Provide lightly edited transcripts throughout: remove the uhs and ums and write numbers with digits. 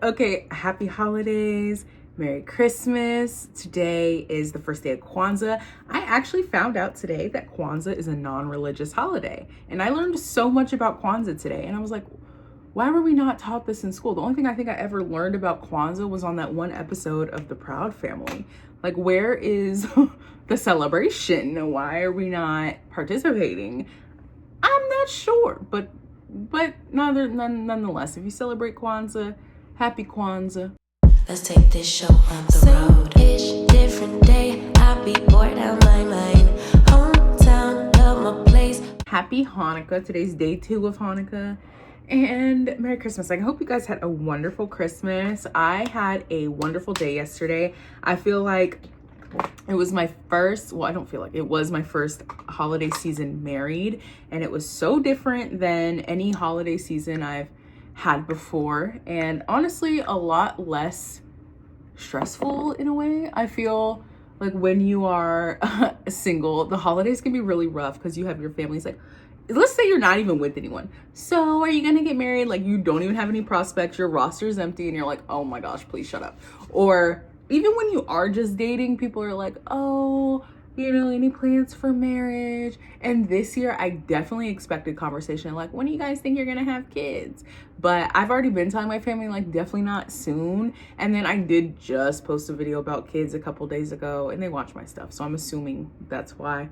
Okay, happy holidays, Merry Christmas. Today is the first day of Kwanzaa. I actually found out today that Kwanzaa is a non-religious holiday. And I learned so much about Kwanzaa today. And I was like, why were we not taught this in school? The only thing I think I ever learned about Kwanzaa was on that one episode of The Proud Family. Like, where is the celebration? Why are we not participating? I'm not sure, but nonetheless, if you celebrate Kwanzaa, happy Kwanzaa. Let's take this show on the road. Ish, different day, I'll be bored out my mind. Hometown, love my place. Happy Hanukkah. Today's day 2 of Hanukkah. And Merry Christmas. I hope you guys had a wonderful Christmas. I had a wonderful day yesterday. I feel like it was my first, well, I don't feel like it was my first holiday season married. And it was so different than any holiday season I've had before. And honestly, a lot less stressful in a way. I feel like when you are single, the holidays can be really rough because you have your families like, let's say you're not even with anyone. So are you gonna get married? Like, you don't even have any prospects, your roster is empty, and you're like, oh my gosh, please shut up. Or even when you are just dating, people are like, oh, you know, any plans for marriage? And this year, I definitely expected conversation like, when do you guys think you're gonna have kids? But I've already been telling my family, like, definitely not soon. And then I did just post a video about kids a couple days ago, and they watch my stuff. So I'm assuming that's why,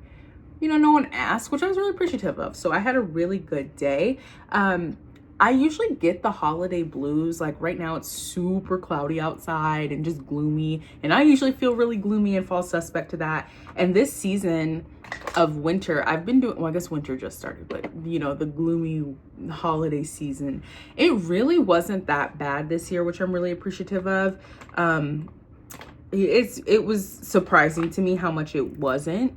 you know, no one asked, which I was really appreciative of. So I had a really good day. I usually get the holiday blues. Like right now it's super cloudy outside and just gloomy. And I usually feel really gloomy and fall suspect to that. And this season of winter, I've been doing, well, I guess winter just started, but you know, the gloomy holiday season, it really wasn't that bad this year, which I'm really appreciative of. It was surprising to me how much it wasn't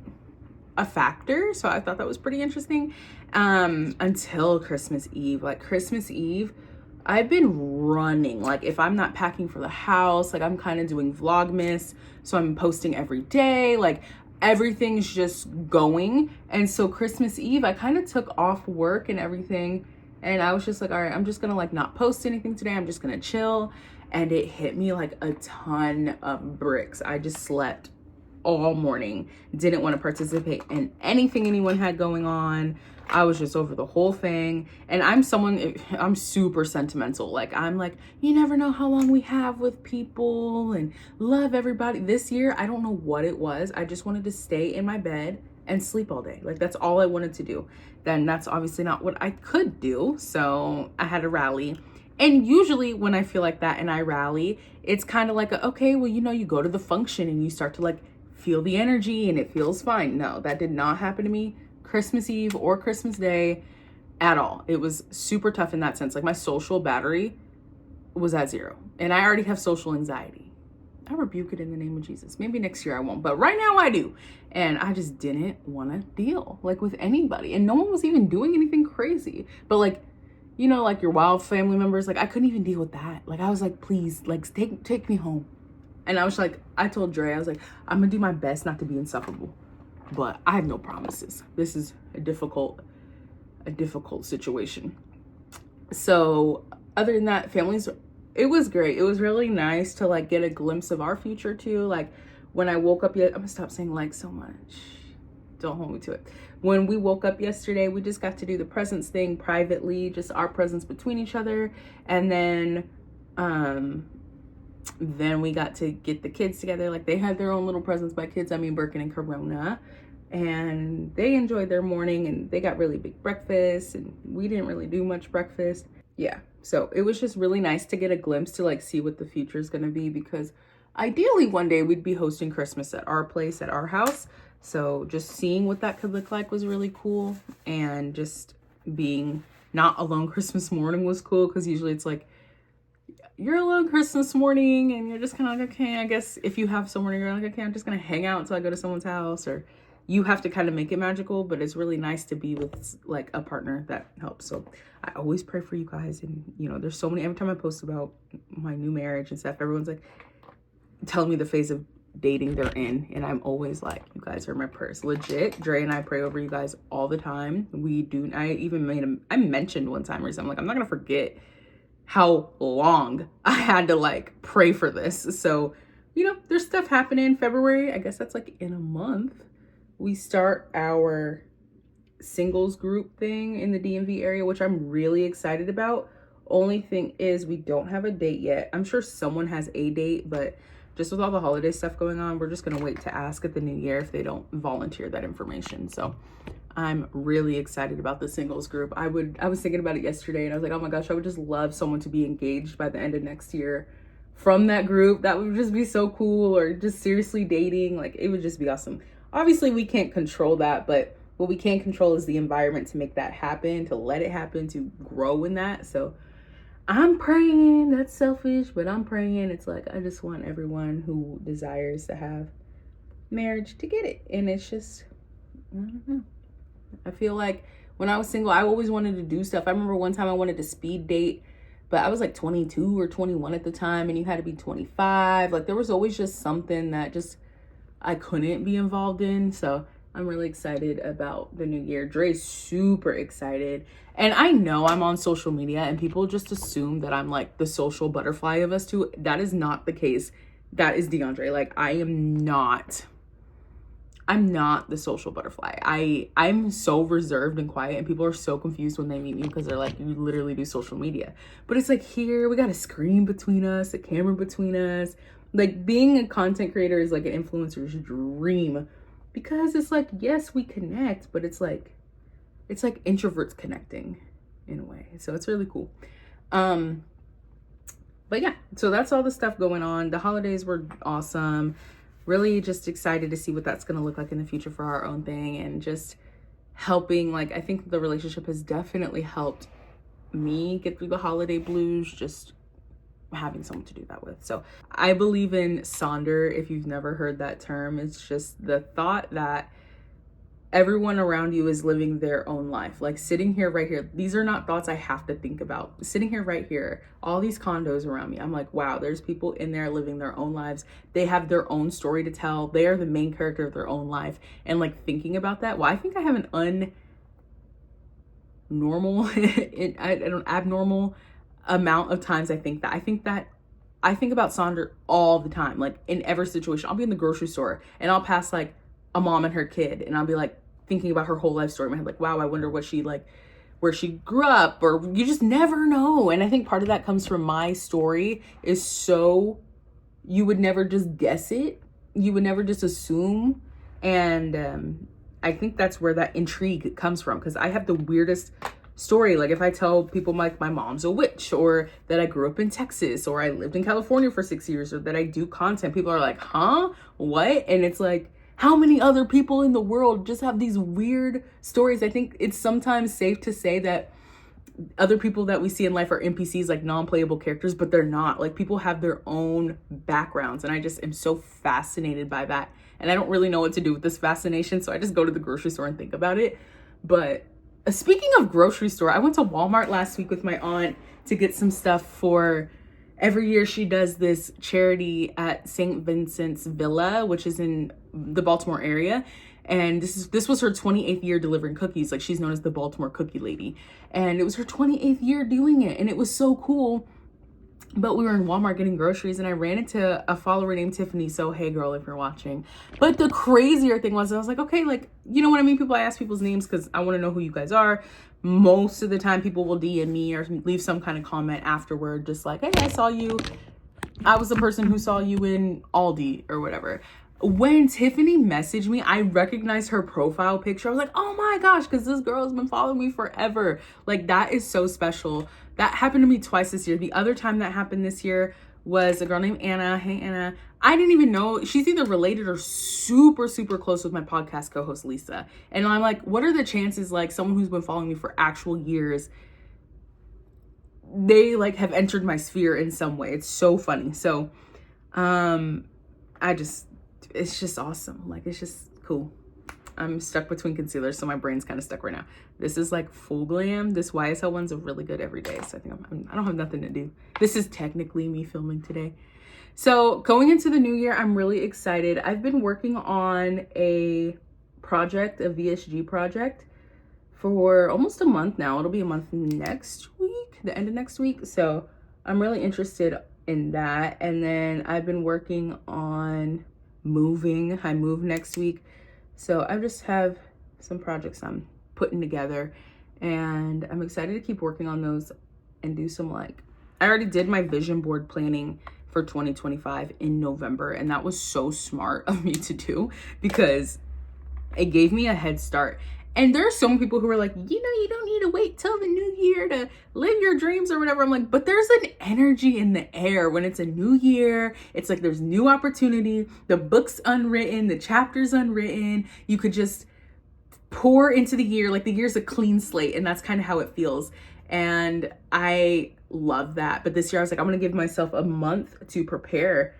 a factor, so I thought that was pretty interesting until Christmas Eve. Like Christmas Eve, I've been running. Like if I'm not packing for the house, like I'm kind of doing Vlogmas, so I'm posting every day, like everything's just going. And so Christmas Eve, I kind of took off work and everything, and I was just like, all right, I'm just gonna like not post anything today, I'm just gonna chill. And it hit me like a ton of bricks. I just slept all morning, didn't want to participate in anything anyone had going on. I was just over the whole thing. And I'm super sentimental. Like I'm like, you never know how long we have with people and love everybody. This year, I don't know what it was. I just wanted to stay in my bed and sleep all day. Like that's all I wanted to do. Then that's obviously not what I could do. So I had to rally. And usually when I feel like that and I rally, it's kind of like, okay, well, you know, you go to the function and you start to like feel the energy and it feels fine. No, that did not happen to me Christmas Eve or Christmas Day at all. It was super tough in that sense. Like my social battery was at 0 and I already have social anxiety. I rebuke it in the name of Jesus. Maybe next year I won't, but right now I do. And I just didn't want to deal like with anybody, and no one was even doing anything crazy. But like, you know, like your wild family members, like I couldn't even deal with that. Like I was like, please, like take me home. And I was like, I told Dre, I was like, I'm gonna do my best not to be insufferable, but I have no promises. This is a difficult situation. So other than that, it was great. It was really nice to like get a glimpse of our future too. Like when I woke up, I'm gonna stop saying like so much. Don't hold me to it. When we woke up yesterday, we just got to do the presents thing privately, just our presents between each other. And then we got to get the kids together. Like they had their own little presents. By kids, I mean Birkin and Corona. And they enjoyed their morning and they got really big breakfast, and we didn't really do much breakfast. Yeah, so it was just really nice to get a glimpse to like see what the future is going to be, because ideally one day we'd be hosting Christmas at our place, at our house. So just seeing what that could look like was really cool. And just being not alone Christmas morning was cool, because usually it's like, you're alone Christmas morning and you're just kind of like, okay, I guess if you have someone, you're like, okay, I'm just going to hang out until I go to someone's house, or you have to kind of make it magical. But it's really nice to be with like a partner that helps. So I always pray for you guys. And you know, there's so many, every time I post about my new marriage and stuff, everyone's like telling me the phase of dating they're in, and I'm always like, you guys are my prayers. Legit, Dre and I pray over you guys all the time. We do. I mentioned one time recently, I'm like, I'm not gonna forget how long I had to like pray for this. So, you know, there's stuff happening in February. I guess that's like in a month. We start our singles group thing in the DMV area, which I'm really excited about. Only thing is we don't have a date yet. I'm sure someone has a date, but just with all the holiday stuff going on, we're just gonna wait to ask at the new year if they don't volunteer that information. So I'm really excited about the singles group. I was thinking about it yesterday and I was like, oh my gosh, I would just love someone to be engaged by the end of next year from that group. That would just be so cool. Or just seriously dating. Like, it would just be awesome. Obviously we can't control that, but what we can control is the environment to make that happen, to let it happen, to grow in that. So I'm praying. That's selfish, but I'm praying. It's like, I just want everyone who desires to have marriage to get it. And it's just, I don't know. I feel like when I was single, I always wanted to do stuff. I remember one time I wanted to speed date, but I was like 22 or 21 at the time, and you had to be 25. Like, there was always just something that just I couldn't be involved in. So I'm really excited about the new year. Dre's super excited. And I know I'm on social media and people just assume that I'm like the social butterfly of us two. That is not the case. That is DeAndre. Like, I'm not the social butterfly. I'm so reserved and quiet, and people are so confused when they meet me because they're like, you literally do social media. But it's like, here we got a screen between us, a camera between us. Like, being a content creator is like an influencer's dream, because it's like, yes, we connect, but it's like introverts connecting in a way. So it's really cool. But yeah, so that's all the stuff going on. The holidays were awesome. Really just excited to see what that's going to look like in the future for our own thing, and just helping. Like, I think the relationship has definitely helped me get through the holiday blues, just having someone to do that with. So I believe in Sonder. If you've never heard that term, it's just the thought that everyone around you is living their own life. Like, sitting here right here, these are not thoughts I have to think about. Sitting here right here, all these condos around me, I'm like, wow, there's people in there living their own lives. They have their own story to tell. They are the main character of their own life. And like, thinking about that, well, I think I have an abnormal amount of times I think that. I think about Sonder all the time. Like, in every situation, I'll be in the grocery store and I'll pass like a mom and her kid, and I'll be like thinking about her whole life story in my head, like, wow, I wonder what she like, where she grew up, or you just never know. And I think part of that comes from my story is so you would never just guess it, you would never just assume. And I think that's where that intrigue comes from, because I have the weirdest story. Like, if I tell people like my mom's a witch, or that I grew up in Texas, or I lived in California for 6 years, or that I do content, people are like, huh, what? And it's like, how many other people in the world just have these weird stories? I think it's sometimes safe to say that other people that we see in life are NPCs, like non-playable characters, but they're not. Like, people have their own backgrounds, and I just am so fascinated by that. And I don't really know what to do with this fascination, so I just go to the grocery store and think about it. But speaking of grocery store, I went to Walmart last week with my aunt to get some stuff for, every year she does this charity at St. Vincent's Villa, which is in the Baltimore area. And this was her 28th year delivering cookies. Like, she's known as the Baltimore Cookie Lady. And it was her 28th year doing it. And it was so cool. But we were in Walmart getting groceries, and I ran into a follower named Tiffany. So, hey girl, if you're watching. But the crazier thing was, I was like, okay, like, you know what I mean? People, I ask people's names because I want to know who you guys are. Most of the time people will DM me or leave some kind of comment afterward, just like, hey, I saw you. I was the person who saw you in Aldi or whatever. When Tiffany messaged me, I recognized her profile picture. I was like, oh my gosh, because this girl has been following me forever. Like, that is so special. That happened to me twice this year. The other time that happened this year was a girl named Anna. Hey, Anna. I didn't even know. She's either related or super, super close with my podcast co-host, Lisa. And I'm like, what are the chances, like, someone who's been following me for actual years, they, like, have entered my sphere in some way. It's so funny. So, it's just awesome. Like, it's just cool. I'm stuck between concealers, so my brain's kind of stuck right now. This is like full glam. This YSL one's a really good everyday, so I think I don't have nothing to do. This is technically me filming today. So going into the new year, I'm really excited. I've been working on a project, a VSG project, for almost a month now. It'll be a month next week, the end of next week. So I'm really interested in that. And then I've been working on moving. I move next week. So I just have some projects I'm putting together, and I'm excited to keep working on those and do some I already did my vision board planning for 2025 in November, and that was so smart of me to do because it gave me a head start. And there are so many people who are like, you don't need to wait till the new year to live your dreams or whatever. I'm like, but there's an energy in the air when it's a new year. It's like there's new opportunity. The book's unwritten, the chapter's unwritten. You could just pour into the year. Like the year's a clean slate, and that's kind of how it feels. And I love that. But this year I was like, I'm going to give myself a month to prepare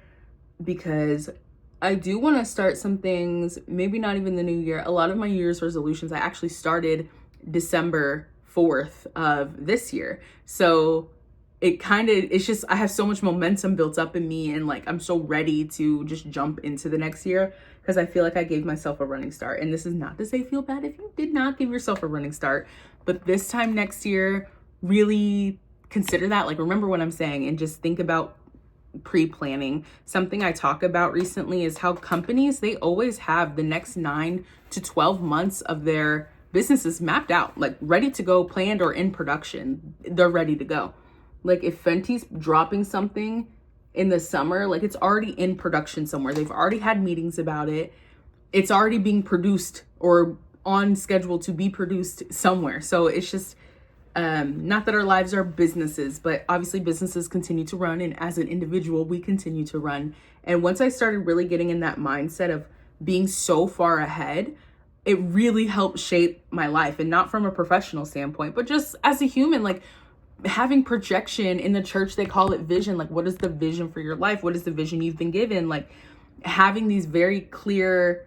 because I do want to start some things, maybe not even the new year. A lot of my New Year's resolutions, I actually started December 4th of this year. So it's just, I have so much momentum built up in me, and I'm so ready to just jump into the next year because I feel like I gave myself a running start. And this is not to say feel bad if you did not give yourself a running start, but this time next year, really consider that. Remember what I'm saying and just think about pre-planning. Something I talk about recently is how companies, they always have the next 9 to 12 months of their businesses mapped out, ready to go, planned or in production. They're ready to go. If Fenty's dropping something in the summer, it's already in production somewhere. They've already had meetings about it. It's already being produced or on schedule to be produced somewhere. So it's just not that our lives are businesses, but obviously businesses continue to run, and as an individual we continue to run. And once I started really getting in that mindset of being so far ahead, it really helped shape my life. And not from a professional standpoint, but just as a human, having projection. In the church they call it vision. What is the vision for your life? What is the vision you've been given? Having these very clear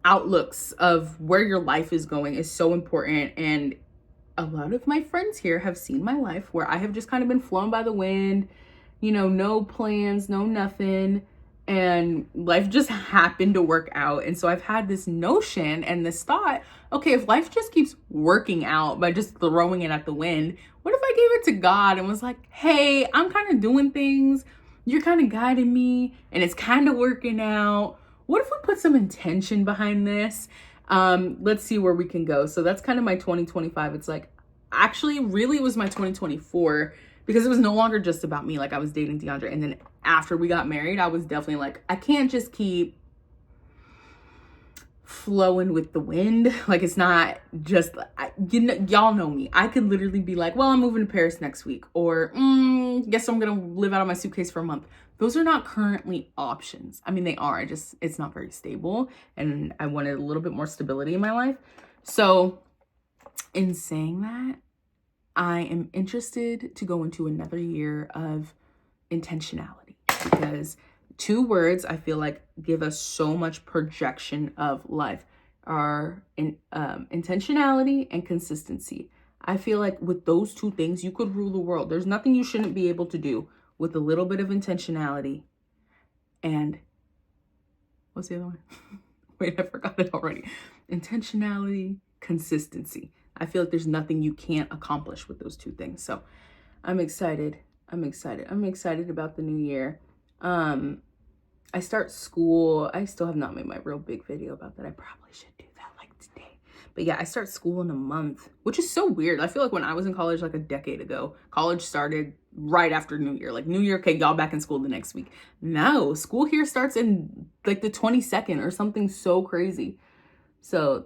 outlooks of where your life is going is so important. And a lot of my friends here have seen my life where I have just kind of been flown by the wind, no plans, no nothing. And life just happened to work out. And so I've had this notion and this thought, okay, if life just keeps working out by just throwing it at the wind, what if I gave it to God and was like, hey, I'm kind of doing things, you're kind of guiding me, and it's kind of working out. What if we put some intention behind this? Let's see where we can go. So that's kind of my 2025. It's actually really it was my 2024 because it was no longer just about me. I was dating DeAndre, and then after we got married, I was definitely I can't just keep flowing with the wind. It's not just, y'all know me. I could literally be well, I'm moving to Paris next week, or guess I'm gonna live out of my suitcase for a month. Those are not currently options. I mean, they are, it's not very stable, and I wanted a little bit more stability in my life. So in saying that, I am interested to go into another year of intentionality, because 2 words I feel give us so much projection of life are intentionality and consistency. I feel with those 2 things, you could rule the world. There's nothing you shouldn't be able to do with a little bit of intentionality. And what's the other one? Wait, I forgot it already. Intentionality, consistency. I feel there's nothing you can't accomplish with those 2 things. So I'm excited. I'm excited about the new year. I start school. I still have not made my real big video about that. I probably should do that today. But yeah, I start school in a month, which is so weird. I feel when I was in college a decade ago, college started right after New Year. New Year, okay, y'all back in school the next week. No, school here starts in the 22nd or something so crazy. So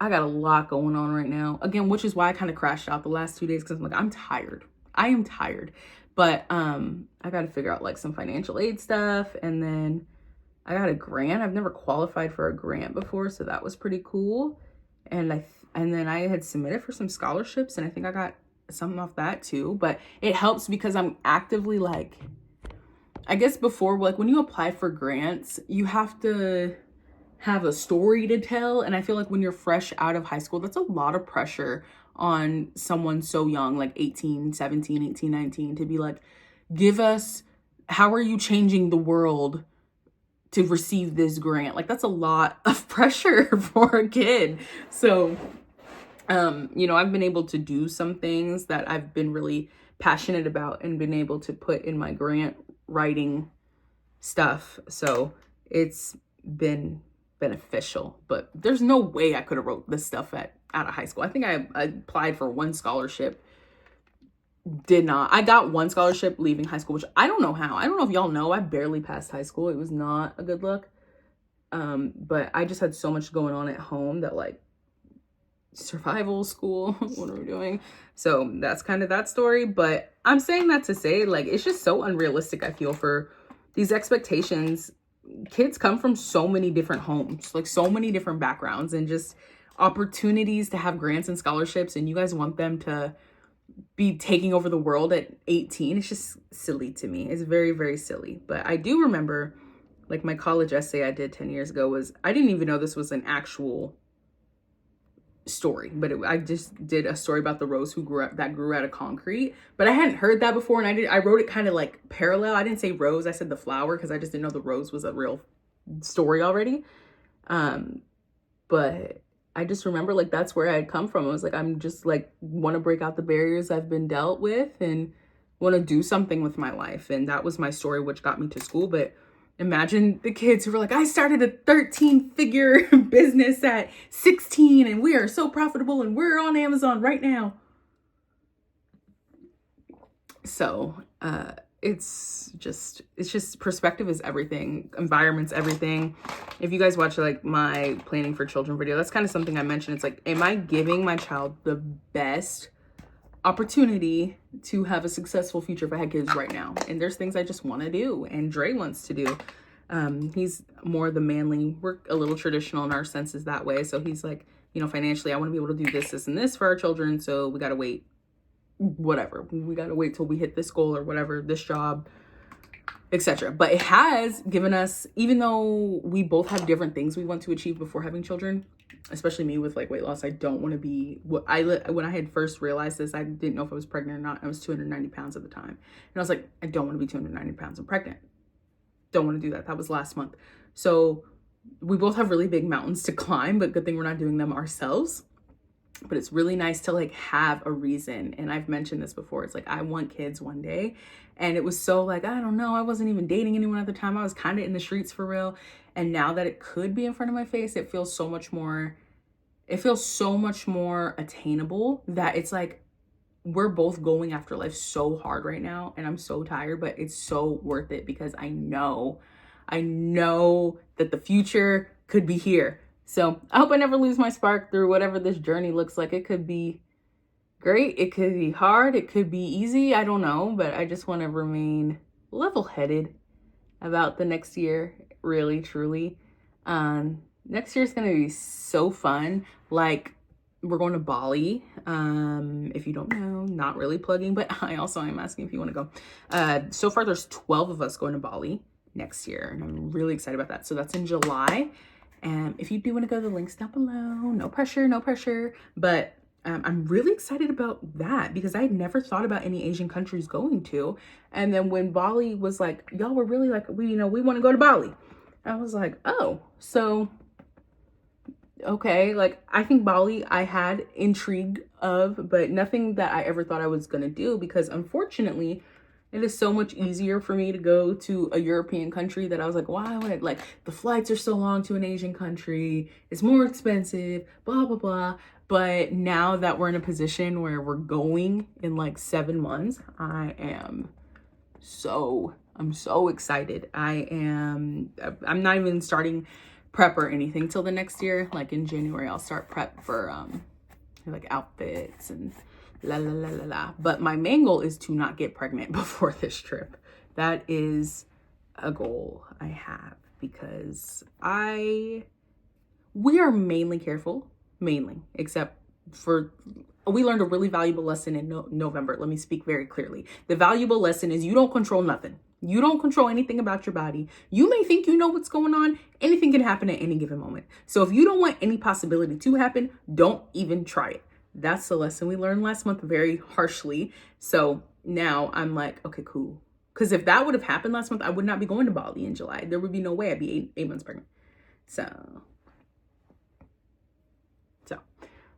I got a lot going on right now. Again, which is why I kind of crashed out the last 2 days, because I'm I'm tired. I am tired. But I got to figure out some financial aid stuff, and then I got a grant. I've never qualified for a grant before, so that was pretty cool. And then I had submitted for some scholarships, and I think I got something off that too. But it helps because I'm actively I guess before, when you apply for grants, you have to have a story to tell. And I feel when you're fresh out of high school, that's a lot of pressure on someone so young, 17, 18, 19, to be give us, how are you changing the world to receive this grant? That's a lot of pressure for a kid. So, I've been able to do some things that I've been really passionate about and been able to put in my grant writing stuff. So it's been beneficial, but there's no way I could have wrote this stuff out of high school. I think I applied for one scholarship, did not. I got one scholarship leaving high school, which I don't know how. I don't know if y'all know, I barely passed high school. It was not a good look. But I just had so much going on at home that, like, survival school, what are we doing? So that's kind of that story. But I'm saying that to say, like, it's just so unrealistic, I feel, for these expectations. Kids come from so many different homes, like so many different backgrounds, and just opportunities to have grants and scholarships, and you guys want them to be taking over the world at 18. It's just silly to me. It's very, very silly. But I do remember, like, my college essay I did 10 years ago was, I didn't even know this was an actual story, but I just did a story about the rose grew out of concrete, but I hadn't heard that before, and I wrote it kind of like parallel. I didn't say rose, I said the flower, because I just didn't know the rose was a real story already. But I just remember, like, that's where I had come from. I was like, I'm just like, want to break out the barriers I've been dealt with and want to do something with my life. And that was my story, which got me to school. But imagine the kids who were like, I started a 13-figure business at 16 and we are so profitable and we're on Amazon right now. So it's just perspective is everything. Environment's everything. If you guys watch, like, my planning for children video, that's kind of something I mentioned. It's like, am I giving my child the best opportunity to have a successful future if I had kids right now? And there's things I just want to do, and Dre wants to do. He's more the manly, we're a little traditional in our senses that way. So he's like, you know, financially, I want to be able to do this and this for our children. So we got to wait, whatever. We got to wait till we hit this goal or whatever, this job, etc. But it has given us, even though we both have different things we want to achieve before having children, especially me with, like, weight loss, I don't want to be when I had first realized this, I didn't know if I was pregnant or not. I was 290 pounds at the time. And I was like, I don't want to be 290 pounds. I'm pregnant. Don't want to do that. That was last month. So we both have really big mountains to climb, but good thing we're not doing them ourselves. But it's really nice to, like, have a reason. And I've mentioned this before. It's like, I want kids one day. And it was so, like, I don't know. I wasn't even dating anyone at the time. I was kind of in the streets for real. And now that it could be in front of my face, it feels so much more attainable, that it's like, we're both going after life so hard right now. And I'm so tired, but it's so worth it, because I know that the future could be here. So I hope I never lose my spark through whatever this journey looks like. It could be great. It could be hard. It could be easy. I don't know, but I just want to remain level-headed about the next year, really, truly. Next year's going to be so fun. Like, we're going to Bali. If you don't know, not really plugging, but I also am asking if you want to go. So far, there's 12 of us going to Bali next year, and I'm really excited about that. So that's in July. And if you do want to go, the link's down below. No pressure. But I'm really excited about that, because I had never thought about any Asian countries going to. And then when Bali was like, y'all were really like, we want to go to Bali. I was like, oh, so okay. Like, I think Bali I had intrigue of, but nothing that I ever thought I was going to do, because unfortunately it is so much easier for me to go to a European country that I was like, why would I, like, the flights are so long to an Asian country, it's more expensive, blah, blah, blah. But now that we're in a position where we're going in like 7 months, I'm so excited. I'm not even starting prep or anything till the next year. Like, in January, I'll start prep for like outfits and la la la la la. But my main goal is to not get pregnant before this trip. That is a goal I have, because we are mainly careful, except for, we learned a really valuable lesson in November. Let me speak very clearly. The valuable lesson is, you don't control nothing. You don't control anything about your body. You may think you know what's going on. Anything can happen at any given moment. So if you don't want any possibility to happen, don't even try it. That's the lesson we learned last month, very harshly. So now I'm like, okay, cool. Because if that would have happened last month, I would not be going to Bali in July. There would be no way I'd be eight months pregnant. So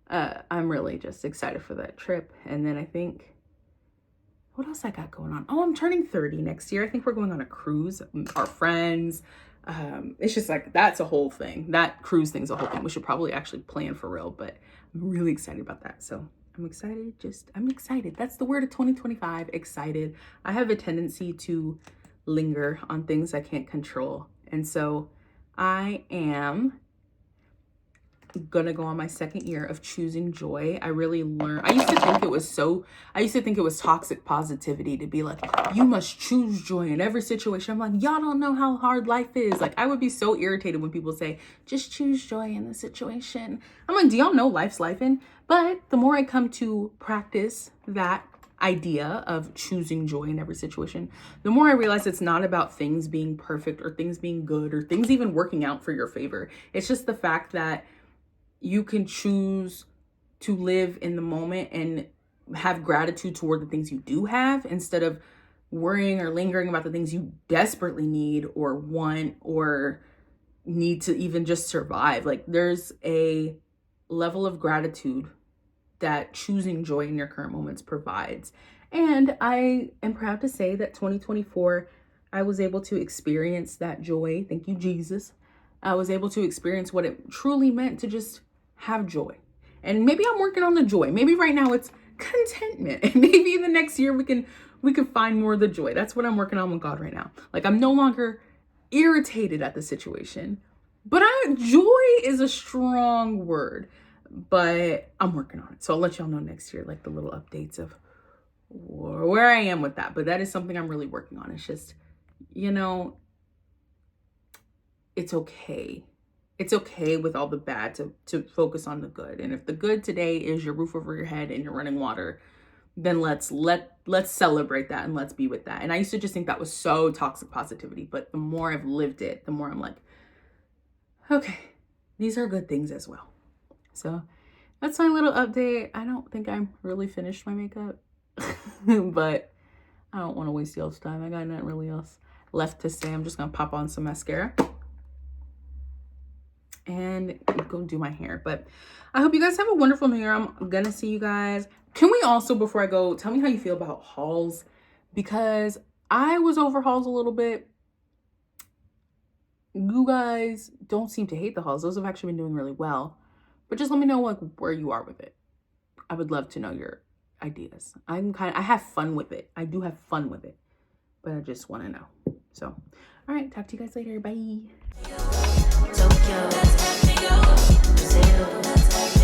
I'm really just excited for that trip. And then I think what else I got going on? Oh, I'm turning 30 next year. I think we're going on a cruise, our friends. It's just like, that's a whole thing. That cruise thing's a whole thing. We should probably actually plan for real, but I'm really excited about that. So I'm excited. I'm excited. That's the word of 2025, excited. I have a tendency to linger on things I can't control. And so I am gonna go on my second year of choosing joy. I really learned, I used to think it was toxic positivity to be like, you must choose joy in every situation. I'm like, y'all don't know how hard life is. Like, I would be so irritated when people say, just choose joy in the situation. I'm like, do y'all know life's lifing? But the more I come to practice that idea of choosing joy in every situation, the more I realize it's not about things being perfect or things being good or things even working out for your favor. It's just the fact that you can choose to live in the moment and have gratitude toward the things you do have, instead of worrying or lingering about the things you desperately need or want or need to even just survive. Like, there's a level of gratitude that choosing joy in your current moments provides. And I am proud to say that 2024, I was able to experience that joy. Thank you, Jesus. I was able to experience what it truly meant to just have joy. And maybe I'm working on the joy. Maybe right now it's contentment. And maybe in the next year we can find more of the joy. That's what I'm working on with God right now. Like, I'm no longer irritated at the situation. But joy is a strong word. But I'm working on it. So I'll let y'all know next year, like the little updates of where I am with that. But that is something I'm really working on. It's just, it's okay. It's okay with all the bad to focus on the good. And if the good today is your roof over your head and you're running water, then let's celebrate that and let's be with that. And I used to just think that was so toxic positivity, but the more I've lived it, the more I'm like, okay, these are good things as well. So that's my little update. I don't think I'm really finished my makeup, but I don't want to waste y'all's time. I got nothing really else left to say. I'm just going to pop on some mascara and go do my hair. But I hope you guys have a wonderful new year. I'm gonna see you guys. Can we also, before I go, tell me how you feel about hauls? Because I was over hauls a little bit. You guys don't seem to hate the hauls. Those have actually been doing really well. But just let me know like where you are with it. I would love to know your ideas. I have fun with it. I do have fun with it. But I just want to know. So, all right, talk to you guys later. Bye. Tokyo, Brazil.